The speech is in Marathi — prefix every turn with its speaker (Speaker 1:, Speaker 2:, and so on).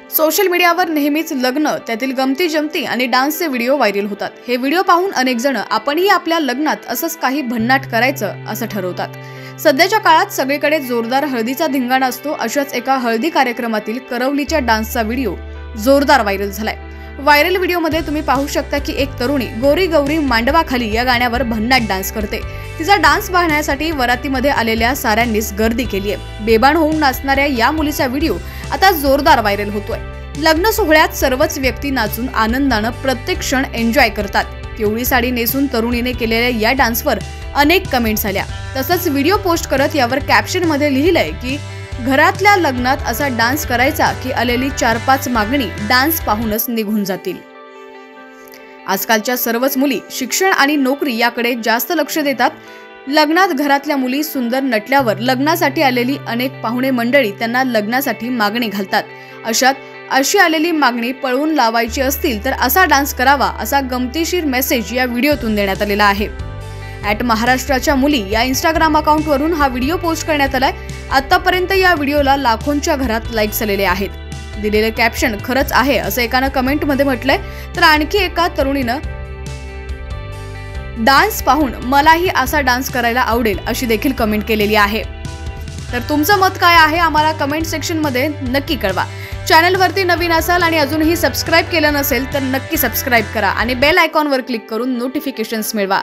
Speaker 1: सोशल मीडियावर नेहमीच लग्न, त्यातील गमती जमती आणि डान्सचे व्हिडिओ व्हायरल होतात। हे व्हिडिओ पाहून अनेक जण आपणही आपल्या लग्नात असंच काही भन्नाट करायचं असं ठरवतात। सध्याच्या काळात सगळीकडे जोरदार हळदीचा धिंगाणा असतो। अशाच एका हळदी कार्यक्रमातील करवलीच्या डान्सचा व्हिडिओ जोरदार व्हायरल झालाय। व्हायरल व्हिडिओमध्ये तुम्ही पाहू शकता की एक तरुणी गोरी गौरी मांडवा खाली या गाण्यावर भन्नाट डान्स करते। तिचा डान्स पाहण्यासाठी वरातीमध्ये आलेल्या साऱ्यांनीच गर्दी केली आहे। बेभान होऊन नाचणाऱ्या या मुलीचा व्हिडिओ आता जोरदार व्हायरल होतोय। लग्न सोहळ्यात सर्वच व्यक्ती नाचून आनंदाने प्रत्येक क्षण एन्जॉय करतात। पिवळी साडी नेसून तरुणीने केलेल्या या डान्सवर अनेक कमेंट्स आल्या। तसंच व्हिडिओ पोस्ट करत यावर कॅप्शन मध्ये लिहिलंय की घरातल्या लग्नात असा डान्स करायचा की आलेली 4-5 मागणी डान्स पाहूनच निघून जातील। आजकालच्या सर्वच मुली शिक्षण आणि नोकरी याकडे जास्त लक्ष देतात। लग्नात घरातल्या मुली सुंदर नटल्यावर लग्नासाठी आलेली अनेक पाहुणे मंडळी त्यांना लग्नासाठी मागणी घालतात। अशात अशी आलेली मागणी पळवून लावायची असतील तर असा डान्स करावा, असा गमतीशीर मेसेज या व्हिडिओतून देण्यात आलेला आहे। @महाराष्ट्राच्या मुली या इंस्टाग्राम अकाउंटवरून हा व्हिडिओ पोस्ट करण्यात आलाय। आतापर्यंत या व्हिडिओला लाखोंच्या घरात लाईक्स आलेले आहेत। दिलेले कॅप्शन खरंच आहे असं एकानं कमेंट मध्ये म्हटलंय, तर आणखी एका तरुणीनं डान्स पाहून मलाही असा डान्स करायला आवडेल अशी देखील कमेंट केलेली आहे। तर तुमचं मत काय आहे आम्हाला कमेंट सेक्शन मध्ये नक्की कळवा। चॅनलवरती नवीन असाल आणि अजूनही सबस्क्राईब केलं नसेल तर नक्की सबस्क्राईब करा आणि बेल आयकॉनवर क्लिक करून नोटिफिकेशन्स मिळवा।